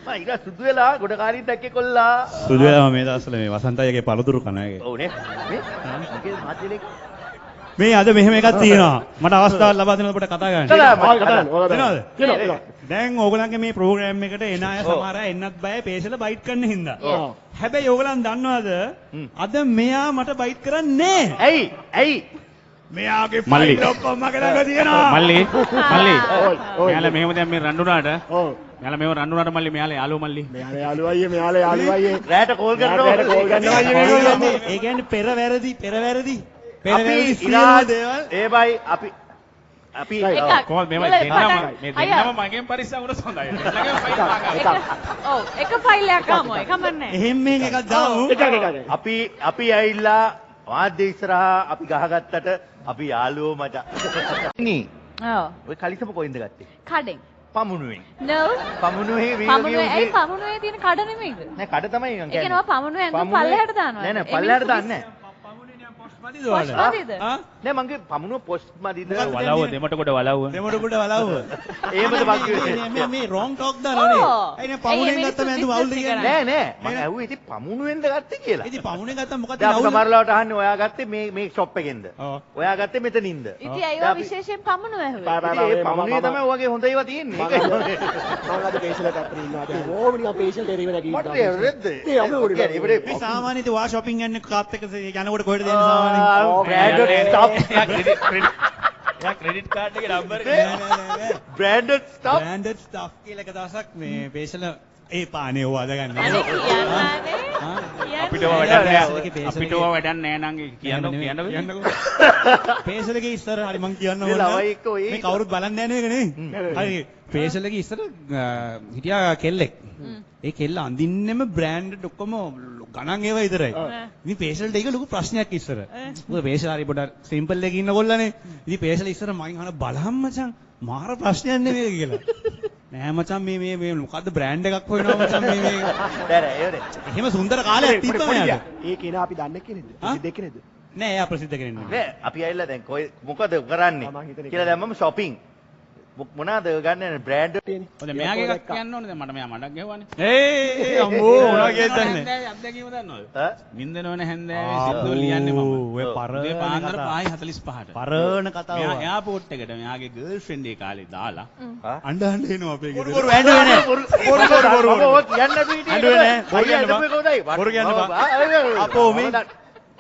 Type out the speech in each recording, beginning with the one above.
මම ඊට සුදු වෙලා ගොඩ කාරින් දැක්කේ කොල්ලා. සුදු වෙලාම මේ දවස්වල මේ වසන්තයගේ පළතුරු කනගේ. ඔව් නේ. මොකද මාතලෙක් මේ අද මෙහෙම එකක් තියෙනවා. මට අවස්ථාවක් ලබා දෙන්න ඔබට කතා කරන්න. තියෙනවද? දැන් ඕගලන්ගේ මේ ප්‍රෝග්‍රෑම් එකට එන අය සමහර අය එන්නත් බයයි පේසල බයිට් කරන්න හින්දා. හැබැයි ඕගලන් දන්නවද? අද මෙයා මට බයිට් කරන්නේ ඇයි? ඇයි? මෙයාගේ ෆයිල් ඔක්කොම මගේ ළඟ තියෙනවා. මල්ලි මෙයාලා මෙහෙම දැන් මේ රණ්ඩුනාට මෙයාලා මේව රණ්ඩුනාට මල්ලි මෙයාලා යාළුවෝ මල්ලි මෙයාලා යාළුවා අයියේ රැට කෝල් කරනවා. ඒ කියන්නේ පෙර වැරදි අපි ඉරාද ඒ බයි අපි කොහොමද මේව දෙන්නම මගෙන් පරිස්සම් වුණොත් හොඳයි. ළඟම ෆයිල් මාගා. ඔව් එක ෆයිල් එකක් ගමු. එකමන්නේ. එහෙම මේක එකක් දාමු. අපි ඇවිල්ලා වාද්‍ය ඉස්සරහා අපි ගහගත්තට අපි යාළුවෝ මචං. ඔව්. ඔය කලිසම කොයින්ද ගත්තේ? කඩෙන්. පමුණුවෙන්. No. පමුණුවේ පමුණුවේ ඇයි පමුණුවේ තියෙන කඩ නෙමෙයිද? නෑ කඩ තමයි මං කියන්නේ. ඒ කියනවා පමුණුවේ ඇඳුම් පල්ලෙහාට දානවා. නෑ පල්ලෙහාට දාන්නේ නෑ. පොස්මදිද? නෑ මංගේ පමුණුව පොස්ට් මදිද? වලව්ව දෙමට කොට වලව්ව. එහෙමද බක් කිව්වේ? මේ රොං ටොක් දානනේ. අයිනේ පමුණෙන් ගත්තම ඇඳුම අවුල්ද කියන්නේ. නෑ මම ඇහුවේ ඉතින් පමුණුවෙන්ද ගත්තේ කියලා. ඉතින් පමුණෙන් ගත්තම මොකද දැන් අපි සමහරලාවට අහන්නේ ඔයා ගත්තේ මේ ෂොප් එකෙන්ද? ඔයා ගත්තේ මෙතනින්ද? ඉතින් අයෝ විශේෂයෙන් පමුණුව ඇහුවේ. ඒ පමුණුවේ තමයි ඔයගේ හොඳ ඒවා තියෙන්නේ. ඒකයි. මම අද පේෂල් එකක් අපිට ඉන්නවා. දැන් ඕම නිකන් පේෂල් දෙරිව නැගී මට රෙද්ද? මේ සාමාන්‍ය ඉතින් වා shopping යන්නේ කාත් එක්ක යනකොට කොහෙද දෙන්නේ සාමාන්‍යයෙන්? ක්‍රෙඩිට් කාඩ් එකේ නම්බර් එක branded stuff කියලා එක දවසක් මේ පේෂල ඒ පානේ ඕවා අදගන්න. අපිට ඕවා වැඩක් නෑ නං කියන්නකෝ. පේෂලගේ ඉස්සර හරි මං කියන්න ඕනේ. මේ කවුරුත් බලන්නේ නැහැ නේද? හරි පේෂලගේ ඉස්සර හිටියා කෙල්ලෙක්. ඒ කෙල්ල අඳින්නෙම බ්‍රෑන්ඩඩ් ඔක්කොම ගණන් ඒවා විතරයි. ඉතින් පේෂල්ට ඒක ලොකු ප්‍රශ්නයක් ඉස්සර. මොකද පේෂල් හරි පොඩ සිම්පල් එකකින් ඉන්න කොල්ලනේ. ඉතින් පේෂල් ඉස්සර මයින් අහන බලහම් මචං මාර ප්‍රශ්නයක් නෙමෙයි කියලා. නෑ මචං මේ මොකද්ද බ්‍රෑන්ඩ් එකක් හොයනවා මචං මේ. බෑ ඒවනේ. එහෙම සුන්දර කාලයක් තිබ්බම යාට. ඒ කෙනා අපි දන්නේ කෙනෙක්ද? ප්‍රසිද්ධ කෙනෙක්ද? නෑ එයා ප්‍රසිද්ධ කෙනෙක් නෙමෙයි. නෑ අපි ඇවිල්ලා දැන් මොකද කරන්නේ කියලා දැම්මම shopping මොනවාද ගන්න බ්‍රෑන්ඩ් හොඳ මෙයාගේ එකක් කියන්න ඕනේ දැන් මට මෙයා මඩක් ගැහුවානේ. අම්මෝ මොනවා කියද දන්නේ. අත්දැකීම දන්නවද? නින්දනවන හැන්දෑවේ සිද්දෝ ලියන්නේ මම. ඔය පරණ පාන්දර 5:45ට. පරණ කතාව. මෙයා එයාපෝට් එකට මෙයාගේ ගර්ල්ෆ්‍රෙන්ඩ් ඒ කාලේ දාලා අඬ එනවා අපේ ගෙදර. බොරු ඇඬුවේ නෑ. බොරු ඔය කියන්න බීටි. ඇඬුවේ නෑ. බොරු කියන්න බා. කොහොමදයි? බොරු කියන්න බා. අපෝ මේ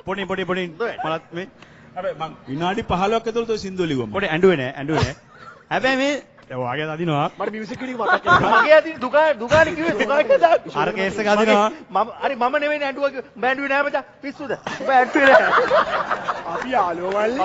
පොඩි මලත් මේ හැබැයි මං විනාඩි 15ක් ඇතුළත ඔය සින්දුව ලිව්වා. පොඩි ඇඬුවේ නෑ. හැබැයි මේ ඔයාගේ අදිනවා. මට මියුසික් වීඩියෝ මතක් වෙනවා. මගේ අදින දුකානේ කිව්වේ දුකානේ දාපු. අර කේස් එක අදිනවා. මම නෙවෙයි ඇඬුවා කිව්වේ. බෑඬුවේ නෑ මචං. පිස්සුද? ඔබ ඇඬුවේ නෑ. අපි යාළුවෝ මල්ලි.